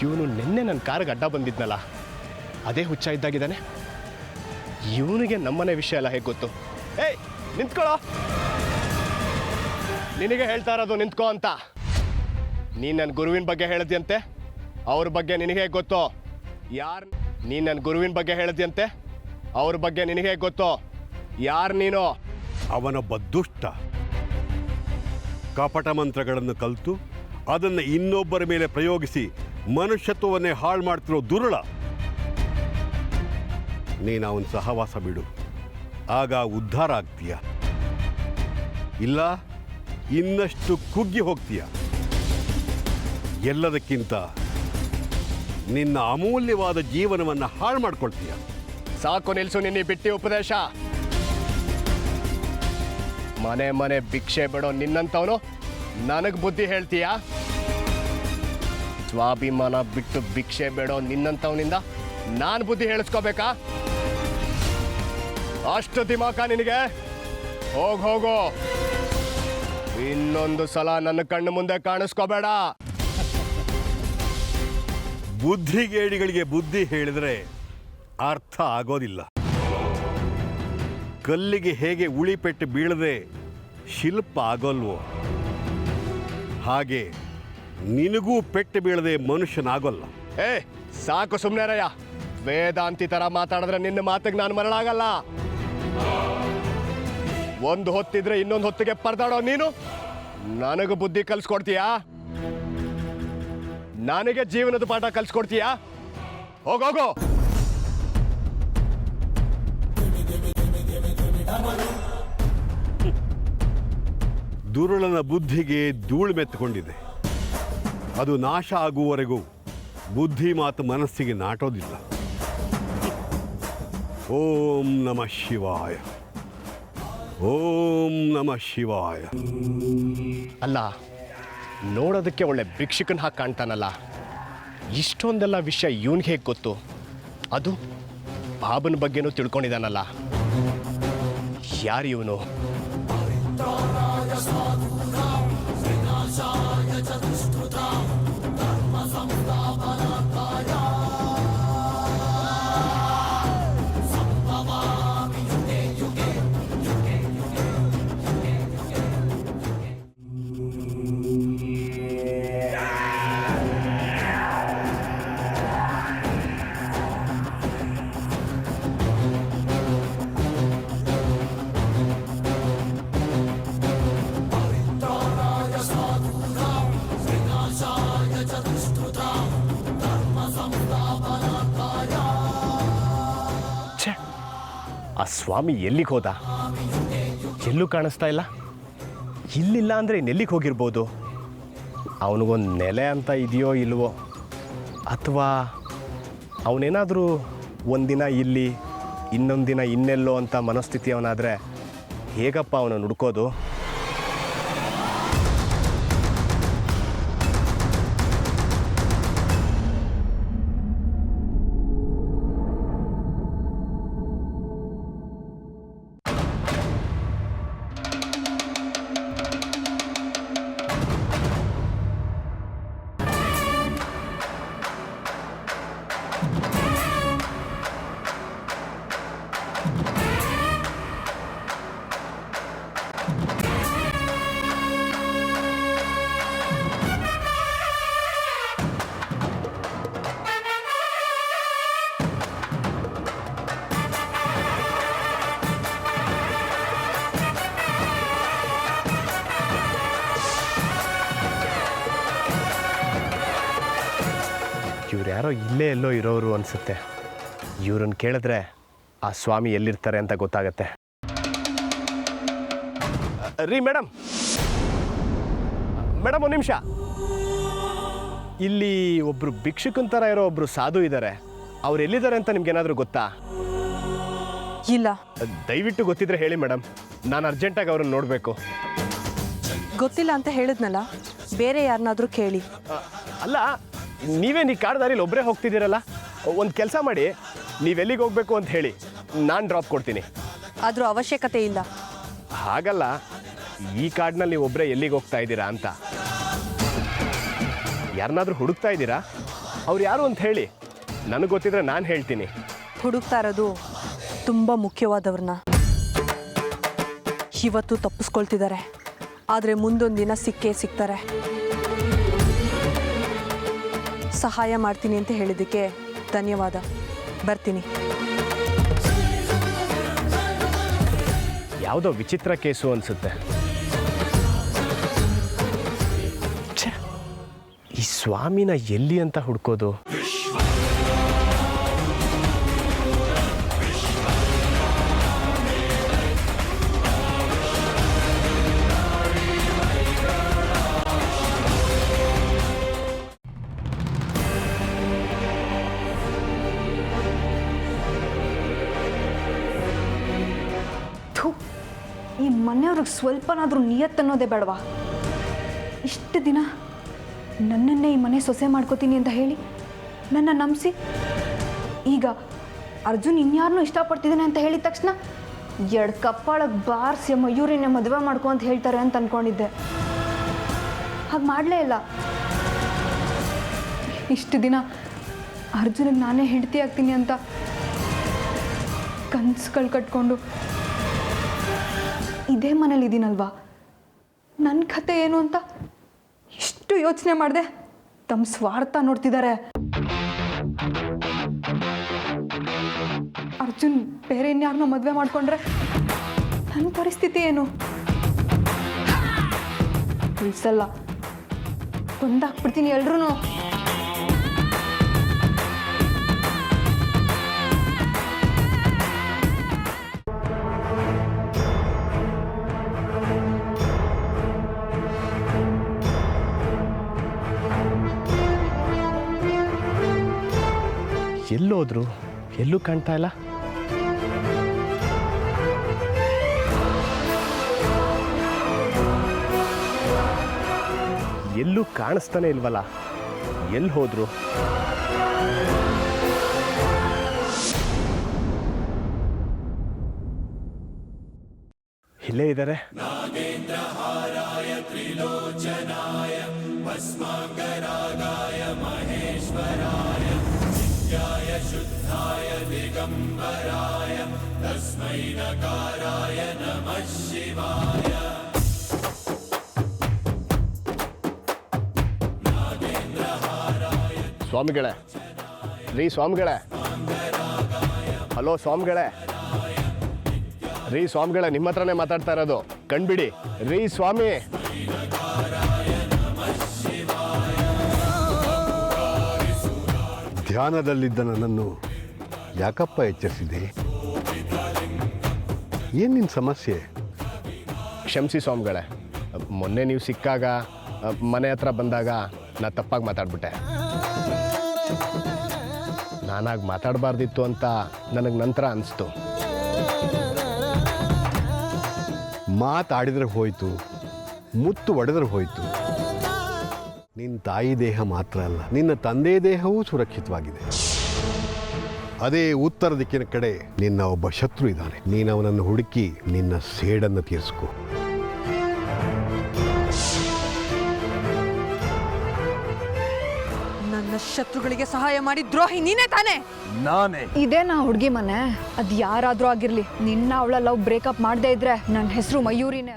ಇವನು ನಿನ್ನೆ ನನ್ನ ಕಾರ್ಗೆ ಅಡ್ಡ ಬಂದಿದ್ನಲ್ಲ, ಅದೇ ಹುಚ್ಚ ಇದ್ದಾಗಿದ್ದಾನೆ. ಇವನಿಗೆ ನಮ್ಮನೆ ವಿಷಯ ಎಲ್ಲ ಹೇಗೆ ಗೊತ್ತು? ಏಯ್ ನಿಂತ್ಕೊಳ್ಳೋ, ನಿನಗೆ ಹೇಳ್ತಾ ಇರೋದು ನಿಂತ್ಕೋ ಅಂತ. ನೀನು ನನ್ನ ಗುರುವಿನ ಬಗ್ಗೆ ಹೇಳಿದ್ಯಂತೆ, ಅವ್ರ ಬಗ್ಗೆ ನಿನಗೆ ಹೇಗೆ ಗೊತ್ತು? ನೀನು ನನ್ನ ಗುರುವಿನ ಬಗ್ಗೆ ಹೇಳಿದ್ಯಂತೆ, ಅವ್ರ ಬಗ್ಗೆ ನಿನಗೆ ಹೇಗೆ ಗೊತ್ತು? ಯಾರು ನೀನು? ಅವನೊಬ್ಬ ದುಷ್ಟ. ಕಪಟ ಮಂತ್ರಗಳನ್ನು ಕಲಿತು ಅದನ್ನು ಇನ್ನೊಬ್ಬರ ಮೇಲೆ ಪ್ರಯೋಗಿಸಿ ಮನುಷ್ಯತ್ವವನ್ನೇ ಹಾಳು ಮಾಡ್ತಿರೋ ದುರುಳ. ನೀನು ಅವನ ಸಹವಾಸ ಬಿಡು, ಆಗ ಉದ್ಧಾರ ಆಗ್ತೀಯ. ಇಲ್ಲ ಇನ್ನಷ್ಟು ಕುಗ್ಗಿ ಹೋಗ್ತೀಯ. ಎಲ್ಲದಕ್ಕಿಂತ ನಿನ್ನ ಅಮೂಲ್ಯವಾದ ಜೀವನವನ್ನು ಹಾಳು ಮಾಡ್ಕೊಳ್ತೀಯ. ಸಾಕು ನಿಲ್ಸು ನಿನ್ನ ಬಿಟ್ಟಿ ಉಪದೇಶ. ಮನೆ ಮನೆ ಭಿಕ್ಷೆ ಬಿಡೋ ನಿನ್ನಂತವನು ನನಗೆ ಬುದ್ಧಿ ಹೇಳ್ತೀಯಾ? ಸ್ವಾಭಿಮಾನ ಬಿಟ್ಟು ಭಿಕ್ಷೆ ಬೇಡೋ ನಿನ್ನಂತವನಿಂದ ನಾನು ಬುದ್ಧಿ ಹೇಳಿಸ್ಕೋಬೇಕಾ? ಅಷ್ಟು ದಿಮಾಕ ನಿನಗೆ? ಹೋಗು, ಇನ್ನೊಂದು ಸಲ ನನ್ನ ಕಣ್ಣು ಮುಂದೆ ಕಾಣಿಸ್ಕೋಬೇಡ. ಬುದ್ಧಿಗೇಡಿಗಳಿಗೆ ಬುದ್ಧಿ ಹೇಳಿದ್ರೆ ಅರ್ಥ ಆಗೋದಿಲ್ಲ. ಕಲ್ಲಿಗೆ ಹೇಗೆ ಉಳಿಪೆಟ್ಟು ಬೀಳದೆ ಶಿಲ್ಪ ಆಗೋಲ್ವೋ, ಹಾಗೆ ನಿನಗೂ ಪೆಟ್ಟು ಬೀಳದೆ ಮನುಷ್ಯನಾಗೋಲ್ಲ. ಸಾಕು ಸುಮ್ಮನೆ ರಯ್ಯ. ವೇದಾಂತಿ ತರ ಮಾತಾಡಿದ್ರೆ ನಿನ್ನ ಮಾತಿಗೆ ನಾನು ಮರಳಾಗಲ್ಲ. ಒಂದು ಹೊತ್ತಿದ್ರೆ ಇನ್ನೊಂದು ಹೊತ್ತಿಗೆ ಪರದಾಡೋ ನೀನು ನನಗೆ ಬುದ್ಧಿ ಕಲಿಸ್ಕೊಡ್ತೀಯಾ? ನನಗೆ ಜೀವನದ ಪಾಠ ಕಲಿಸ್ಕೊಡ್ತೀಯಾ? ಹೋಗು. ದುರುಳನ ಬುದ್ಧಿಗೆ ಧೂಳು ಮೆತ್ತುಕೊಂಡಿದೆ. ಅದು ನಾಶ ಆಗುವವರೆಗೂ ಬುದ್ಧಿ ಮಾತು ಮನಸ್ಸಿಗೆ ನಾಟೋದಿಲ್ಲ. ಓಂ ನಮಃ ಶಿವಾಯ, ಓಂ ನಮಃ ಶಿವಾಯ. ಅಲ್ಲ, ನೋಡೋದಕ್ಕೆ ಒಳ್ಳೆ ಭಿಕ್ಷುಕನ ಹಾಕಿ ಕಾಣ್ತಾನಲ್ಲ, ಇಷ್ಟೊಂದೆಲ್ಲ ವಿಷಯ ಇವನ್ಗೆ ಹೇಗೆ ಗೊತ್ತು? ಅದು ಬಾಬನ ಬಗ್ಗೆನೂ ತಿಳ್ಕೊಂಡಿದ್ದಾನಲ್ಲ. ಯಾರು ಇವನು? ಆ ಸ್ವಾಮಿ ಎಲ್ಲಿಗೆ ಹೋದ? ಎಲ್ಲೂ ಕಾಣಿಸ್ತಾ ಇಲ್ಲ. ಇಲ್ಲಿಲ್ಲ ಅಂದರೆ ಇನ್ನೆಲ್ಲಿಗೆ ಹೋಗಿರ್ಬೋದು? ಅವನಿಗೊಂದು ನೆಲೆ ಅಂತ ಇದೆಯೋ ಇಲ್ವೋ? ಅಥವಾ ಅವನೇನಾದರೂ ಒಂದಿನ ಇಲ್ಲಿ ಇನ್ನೊಂದು ದಿನ ಇನ್ನೆಲ್ಲೋ ಅಂತ ಮನಸ್ಥಿತಿ ಅವನಾದರೆ ಹೇಗಪ್ಪ ಅವನು ಹುಡ್ಕೋದು? ಇವ್ರು ಯಾರೋ ಇಲ್ಲೇ ಎಲ್ಲೋ ಇರೋರು ಅನಿಸುತ್ತೆ. ಇವ್ರನ್ನ ಕೇಳಿದ್ರೆ ಆ ಸ್ವಾಮಿ ಎಲ್ಲಿರ್ತಾರೆ ಅಂತ ಗೊತ್ತಾಗತ್ತೆ. ರೀ ಮೇಡಮ್, ಒಂದು ನಿಮಿಷ. ಇಲ್ಲಿ ಒಬ್ಬರು ಭಿಕ್ಷುಕನ ಥರ ಇರೋ ಒಬ್ಬರು ಸಾಧು ಇದ್ದಾರೆ. ಅವ್ರು ಎಲ್ಲಿದ್ದಾರೆ ಅಂತ ನಿಮ್ಗೇನಾದರೂ ಗೊತ್ತಾ? ಇಲ್ಲ. ದಯವಿಟ್ಟು ಗೊತ್ತಿದ್ರೆ ಹೇಳಿ ಮೇಡಮ್, ನಾನು ಅರ್ಜೆಂಟಾಗಿ ಅವ್ರನ್ನ ನೋಡಬೇಕು. ಗೊತ್ತಿಲ್ಲ ಅಂತ ಹೇಳಿದ್ನಲ್ಲ, ಬೇರೆ ಯಾರನ್ನಾದರೂ ಕೇಳಿ. ಅಲ್ಲ, ನೀವೇನು ಈ ಕಾಡ್ದಾರಿಲಿ ಒಬ್ಬರೇ ಹೋಗ್ತಿದ್ದೀರಲ್ಲ, ಒಂದು ಕೆಲಸ ಮಾಡಿ, ನೀವೆಲ್ಲಿಗೆ ಹೋಗಬೇಕು ಅಂತ ಹೇಳಿ, ನಾನು ಡ್ರಾಪ್ ಕೊಡ್ತೀನಿ. ಆದರೂ ಅವಶ್ಯಕತೆ ಇಲ್ಲ. ಹಾಗಲ್ಲ, ಈ ಕಾಡಿನಲ್ಲಿ ನೀವು ಒಬ್ಬರೇ ಎಲ್ಲಿಗೆ ಹೋಗ್ತಾ ಇದ್ದೀರಾ ಅಂತ. ಯಾರನ್ನಾದರೂ ಹುಡುಕ್ತಾ ಇದ್ದೀರಾ? ಅವ್ರು ಯಾರು ಅಂತ ಹೇಳಿ, ನನಗೆ ಗೊತ್ತಿದ್ರೆ ನಾನು ಹೇಳ್ತೀನಿ. ಹುಡುಕ್ತಾ ಇರೋದು ತುಂಬ ಮುಖ್ಯವಾದವ್ರನ್ನ. ಇವತ್ತು ತಪ್ಪಿಸ್ಕೊಳ್ತಿದ್ದಾರೆ, ಆದರೆ ಮುಂದೊಂದು ದಿನ ಸಿಕ್ಕೇ ಸಿಗ್ತಾರೆ. ಸಹಾಯ ಮಾಡ್ತೀನಿ ಅಂತ ಹೇಳಿದ್ದಕ್ಕೆ ಧನ್ಯವಾದ. ಬರ್ತೀನಿ. ಯಾವುದೋ ವಿಚಿತ್ರ ಕೇಸು ಅನಿಸುತ್ತೆ. ಈ ಸ್ವಾಮಿನ ಎಲ್ಲಿ ಅಂತ ಹುಡ್ಕೋದು? ಈ ಮನೆಯವ್ರಿಗೆ ಸ್ವಲ್ಪನಾದರೂ ನಿಯತ್ತು ಅನ್ನೋದೇ ಬೇಡವಾ? ಇಷ್ಟು ದಿನ ನನ್ನನ್ನೇ ಈ ಮನೆ ಸೊಸೆ ಮಾಡ್ಕೋತೀನಿ ಅಂತ ಹೇಳಿ ನನ್ನ ನಂಬಿಸಿ, ಈಗ ಅರ್ಜುನ್ ಇನ್ಯಾರನ್ನೂ ಇಷ್ಟಪಡ್ತಿದ್ದಾನೆ ಅಂತ ಹೇಳಿದ ತಕ್ಷಣ ಎರಡು ಕಪ್ಪಾಳಕ್ಕೆ ಬಾರಿಸಿ ಮಯೂರಿನೇ ಮದುವೆ ಮಾಡ್ಕೊ ಅಂತ ಹೇಳ್ತಾರೆ ಅಂತ ಅಂದ್ಕೊಂಡಿದ್ದೆ. ಹಾಗೆ ಮಾಡಲೇ ಇಲ್ಲ. ಇಷ್ಟು ದಿನ ಅರ್ಜುನಿಗೆ ನಾನೇ ಹೆಂಡತಿ ಆಗ್ತೀನಿ ಅಂತ ಕನಸುಗಳು ಕಟ್ಕೊಂಡು ಇದೇ ಮನೇಲಿ ಇದ್ದೀನಲ್ವಾ, ನನ್ನ ಕತೆ ಏನು ಅಂತ ಇಷ್ಟು ಯೋಚನೆ ಮಾಡಿದೆ. ತಮ್ಮ ಸ್ವಾರ್ಥ ನೋಡ್ತಿದ್ದಾರೆ. ಅರ್ಜುನ್ ಬೇರೆ ಇನ್ಯಾರನ್ನೋ ಮದುವೆ ಮಾಡ್ಕೊಂಡ್ರೆ ನನ್ನ ಪರಿಸ್ಥಿತಿ ಏನು? ಉಳಿಸಲ್ಲ, ಕೊಂದಾಕ್ಬಿಡ್ತೀನಿ ಎಲ್ರೂ. ಎಲ್ಲೋದ್ರು? ಎಲ್ಲೂ ಕಾಣ್ತಾ ಇಲ್ಲ. ಎಲ್ಲೂ ಕಾಣಿಸ್ತಾನೆ ಇಲ್ವಲ್ಲ, ಎಲ್ಲಿ ಹೋದ್ರು? ಇಲ್ಲೇ ಇದ್ದಾರೆ. ಸ್ವಾಮಿಗಳೇ, ರೀ ಸ್ವಾಮಿಗಳೇ, ಹಲೋ ಸ್ವಾಮಿಗಳೇ, ರೀ ಸ್ವಾಮಿಗಳೇ, ನಿಮ್ಮ ಹತ್ರನೇ ಮಾತಾಡ್ತಾ ಇರೋದು, ಕಣ್ಬಿಡಿ ರೀ ಸ್ವಾಮಿ. ಧ್ಯಾನದಲ್ಲಿದ್ದ ನನ್ನನ್ನು ಯಾಕಪ್ಪ ಎಚ್ಚರಿಸಿದೆ? ಏನು ನಿನ್ನ ಸಮಸ್ಯೆ? ಕ್ಷಮಿಸಿ ಸ್ವಾಮಿಗಳೇ, ಮೊನ್ನೆ ನೀವು ಸಿಕ್ಕಾಗ ಮನೆ ಹತ್ರ ಬಂದಾಗ ನಾ ತಪ್ಪಾಗಿ ಮಾತಾಡ್ಬಿಟ್ಟೆ. ನಾನಾಗಿ ಮಾತಾಡಬಾರ್ದಿತ್ತು ಅಂತ ನನಗೆ ನಂತರ ಅನಿಸ್ತು. ಮಾತಾಡಿದ್ರೆ ಹೋಯ್ತು, ಮುತ್ತು ಒಡೆದ್ರೆ ಹೋಯ್ತು. ನಿನ್ನ ತಾಯಿ ದೇಹ ಮಾತ್ರ ಅಲ್ಲ, ನಿನ್ನ ತಂದೆ ದೇಹವೂ ಸುರಕ್ಷಿತವಾಗಿದೆ. ಅದೇ ಉತ್ತರ ದಿಕ್ಕಿನ ಕಡೆ ನಿನ್ನ ಒಬ್ಬ ಶತ್ರು ಇದ್ದಾನೆ. ನೀನು ಅವನನ್ನು ಹುಡುಕಿ ನಿನ್ನ ಸೇಡನ್ನು ತೀರಿಸ್ಕೊ. ನನ್ನ ಶತ್ರುಗಳಿಗೆ ಸಹಾಯ ಮಾಡಿ ದ್ರೋಹಿ ನೀನೇ ತಾನೇ? ನಾನೇ. ಇದೇ ನಾ ಹುಡುಗಿ ಮನೆ. ಅದು ಯಾರಾದರೂ ಆಗಿರಲಿ, ನಿನ್ನ ಅವಳ ಲವ್ ಬ್ರೇಕಪ್ ಮಾಡದೇ ಇದ್ರೆ ನನ್ನ ಹೆಸರು ಮಯೂರಿನೇ.